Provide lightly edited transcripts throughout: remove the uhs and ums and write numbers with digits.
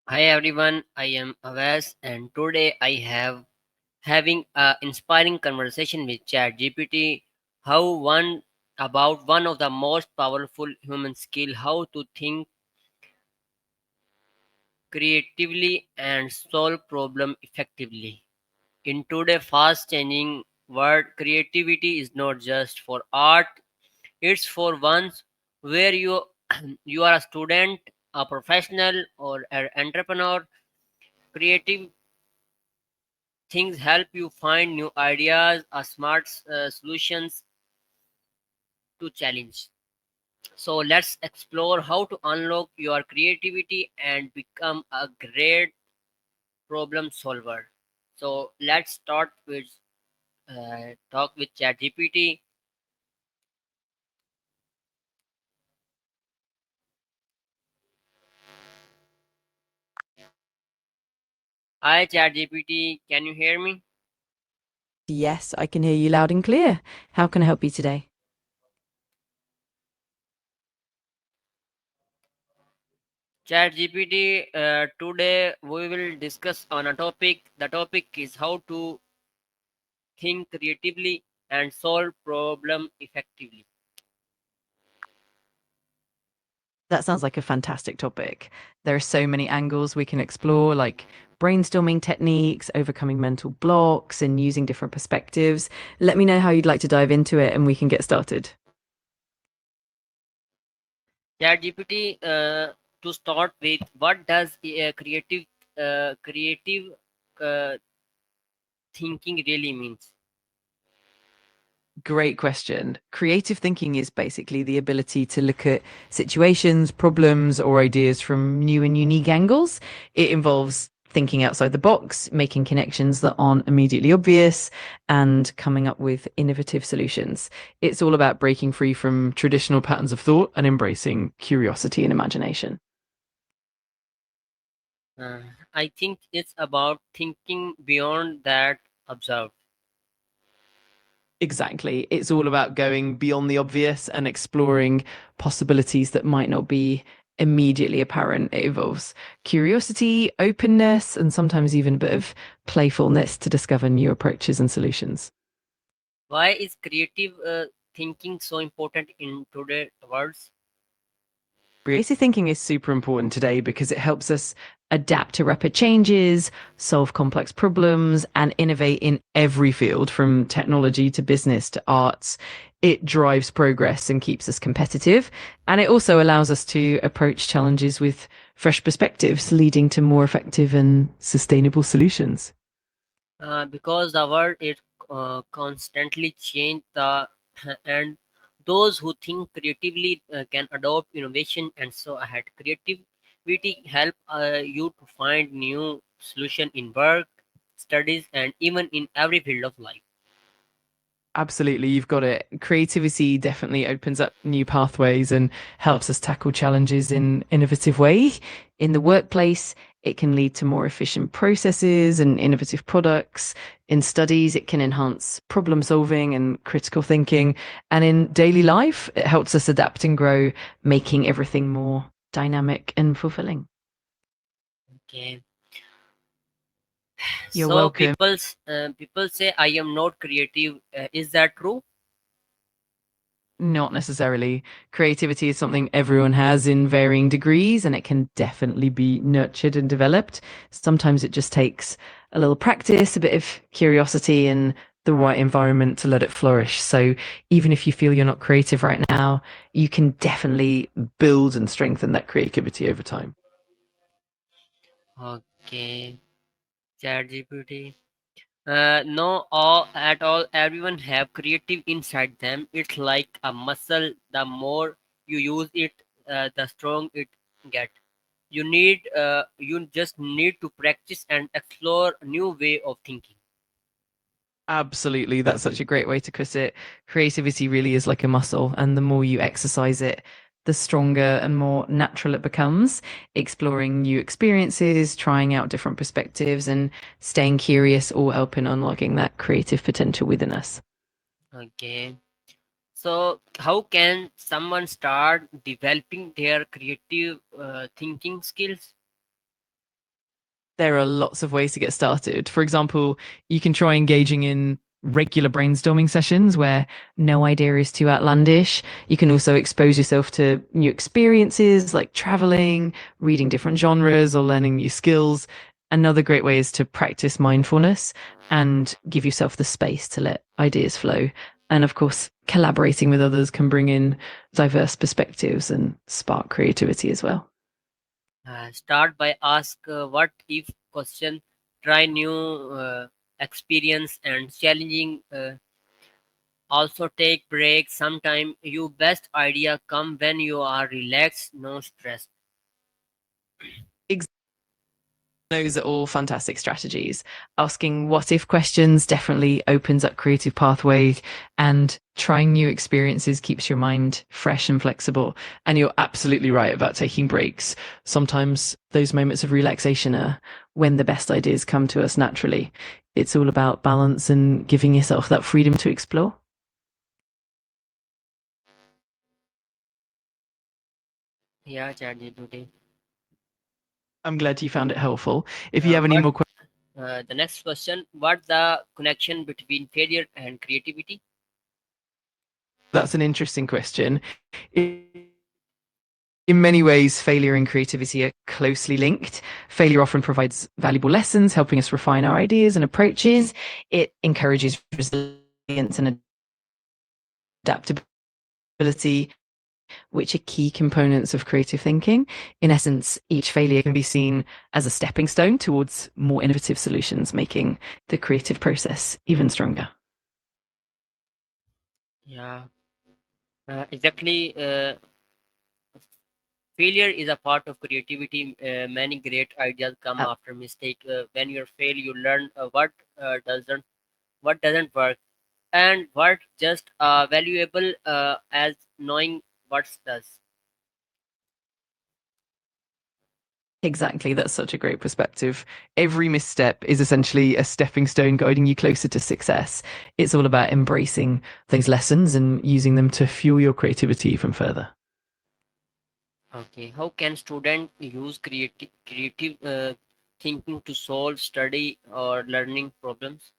Hi everyone, I am Avas and today I have having a inspiring conversation with ChatGPT how one about one of the most powerful human skill how to think creatively and solve problem effectively. In today's fast changing world, creativity is not just for art, it's for ones where you you are a student, a professional or an entrepreneur. Creative things help you find new ideas or smart solutions to challenge. So let's explore how to unlock your creativity and become a great problem solver. So let's start with talk with ChatGPT. Hi ChatGPT, can you hear me? Yes, I can hear you loud and clear. How can I help you today? ChatGPT, today we will discuss on a topic. The topic is how to think creatively and solve problem effectively. That sounds like a fantastic topic. There are so many angles we can explore, like brainstorming techniques, overcoming mental blocks, and using different perspectives. Let me know how you'd like to dive into it and we can get started. ChatGPT, to start with, what does creative uh, thinking really means? Great question. Creative thinking is basically the ability to look at situations, problems, or ideas from new and unique angles. It involves thinking outside the box, making connections that aren't immediately obvious, and coming up with innovative solutions. It's all about breaking free from traditional patterns of thought and embracing curiosity and imagination. Uh, I think it's about thinking beyond that observed. Exactly. It's all about going beyond the obvious and exploring possibilities that might not be immediately apparent. It involves curiosity, openness, and sometimes even a bit of playfulness to discover new approaches and solutions. Why is creative thinking so important in today's world? Creative thinking is super important today because it helps us adapt to rapid changes, solve complex problems, and innovate in every field from technology to business to arts. It drives progress and keeps us competitive. And it also allows us to approach challenges with fresh perspectives, leading to more effective and sustainable solutions. Because the world is constantly change the and those who think creatively can adopt innovation and so ahead. Creativity help you to find new solution in work, studies, and even in every field of life. Absolutely, you've got it. Creativity definitely opens up new pathways and helps us tackle challenges in innovative ways. In the workplace, it can lead to more efficient processes and innovative products. In studies, it can enhance problem solving and critical thinking. And in daily life, it helps us adapt and grow, making everything more dynamic and fulfilling. Okay, You're so welcome. people say I am not creative. Is that true? Not necessarily. Creativity is something everyone has in varying degrees, and it can definitely be nurtured and developed. Sometimes it just takes a little practice, a bit of curiosity, and the right environment to let it flourish. So even if you feel you're not creative right now, you can definitely build and strengthen that creativity over time. Okay, ChatGPT. No, all at all. Everyone have creative inside them. It's like a muscle. The more you use it, the strong it get. You just need to practice and explore new way of thinking. Absolutely. That's such a great way to put it. Creativity really is like a muscle, and the more you exercise it, the stronger and more natural it becomes. Exploring new experiences, trying out different perspectives, and staying curious all help in unlocking that creative potential within us. Okay. So, how can someone start developing their creative thinking skills? There are lots of ways to get started. For example, you can try engaging in regular brainstorming sessions where no idea is too outlandish. You can also expose yourself to new experiences like traveling, reading different genres, or learning new skills. Another great way is to practice mindfulness and give yourself the space to let ideas flow. And of course, collaborating with others can bring in diverse perspectives and spark creativity as well. Start by ask what if question, try new experience and challenging. Also take breaks. Sometime your best idea come when you are relaxed, no stress. Those are all fantastic strategies. Asking what if questions definitely opens up creative pathways, and trying new experiences keeps your mind fresh and flexible. And you're absolutely right about taking breaks. Sometimes those moments of relaxation are when the best ideas come to us naturally. It's all about balance and giving yourself that freedom to explore. Yeah, ChatGPT. I'm glad you found it helpful. If you Uh, have any what more questions, the next question? What the connection between failure and creativity? that's an interesting question. In many ways, failure and creativity are closely linked. Failure often provides valuable lessons, helping us refine our ideas and approaches. It encourages resilience and adaptability, which are key components of creative thinking. In essence, each failure can be seen as a stepping stone towards more innovative solutions, making the creative process even stronger. Yeah, exactly. Failure is a part of creativity. Many great ideas come after mistake. When you fail, you learn what doesn't work, and what just valuable as knowing what does. Exactly, that's such a great perspective. Every misstep is essentially a stepping stone guiding you closer to success. It's all about embracing those lessons and using them to fuel your creativity even further. Okay, how can student use creative thinking to solve study or learning problems?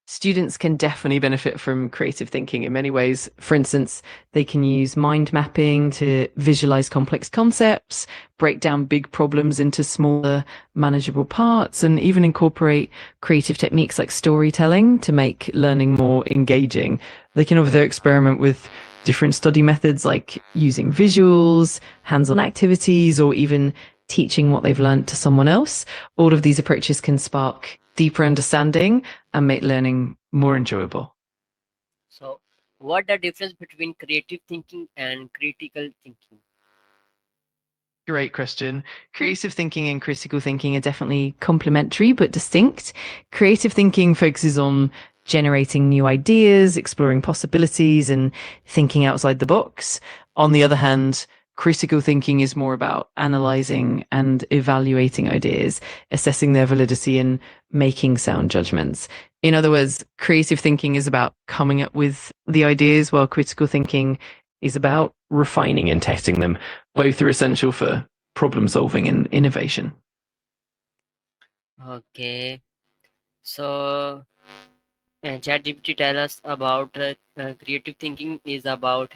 Students can definitely benefit from creative thinking in many ways. For instance, they can use mind mapping to visualize complex concepts, break down big problems into smaller, manageable parts, and even incorporate creative techniques like storytelling to make learning more engaging. They can also experiment with different study methods like using visuals, hands on activities, or even teaching what they've learned to someone else. All of these approaches can spark deeper understanding and make learning more enjoyable. So, what the difference between creative thinking and critical thinking? Great question. Creative thinking and critical thinking are definitely complementary but distinct. Creative thinking focuses on generating new ideas, exploring possibilities, and thinking outside the box. On the other hand, critical thinking is more about analyzing and evaluating ideas, assessing their validity, and making sound judgments. In other words, creative thinking is about coming up with the ideas, while critical thinking is about refining and testing them. Both are essential for problem solving and innovation. Okay, so ChatGPT tell us about creative thinking is about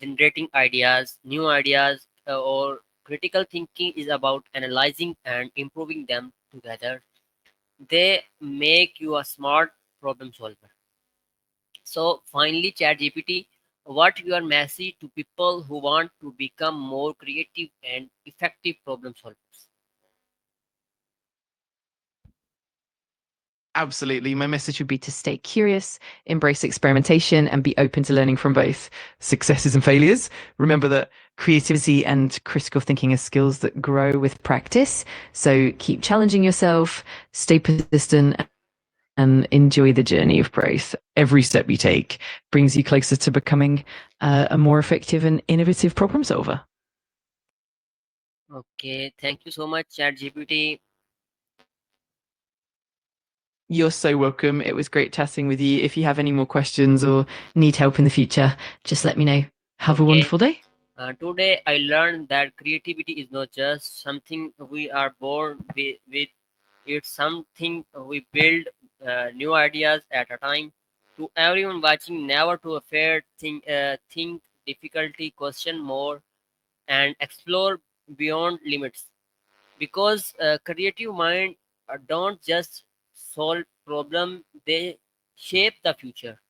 generating ideas, new ideas, or critical thinking is about analyzing and improving them together. They make you a smart problem solver. So finally, ChatGPT, what your message to people who want to become more creative and effective problem solvers? Absolutely. My message would be to stay curious, embrace experimentation, and be open to learning from both successes and failures. Remember that creativity and critical thinking are skills that grow with practice. So keep challenging yourself, stay persistent, and enjoy the journey of growth. Every step you take brings you closer to becoming a more effective and innovative problem solver. Okay, thank you so much, ChatGPT. You're so welcome. It was great chatting with you. If you have any more questions or need help in the future, just let me know. Have a Okay, wonderful day. Today, I learned that creativity is not just something we are born with, it's something we build new ideas at a time. To everyone watching, never to afraid, think difficulty, question more, and explore beyond limits. Because creative mind don't just solve problem, they shape the future.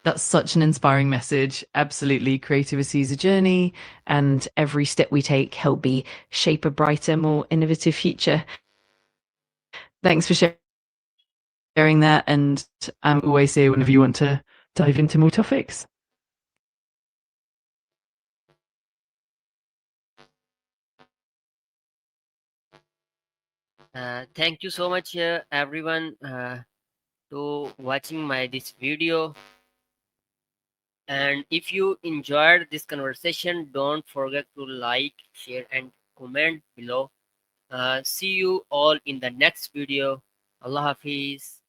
That's such an inspiring message. Absolutely. Creativity is a journey, and every step we take help be shape a brighter, more innovative future. Thanks for sharing that. And I'm always here whenever you want to dive into more topics. Thank you so much, everyone, to watching my this video. And if you enjoyed this conversation, don't forget to like, share, and comment below. See you all in the next video. Allah Hafiz.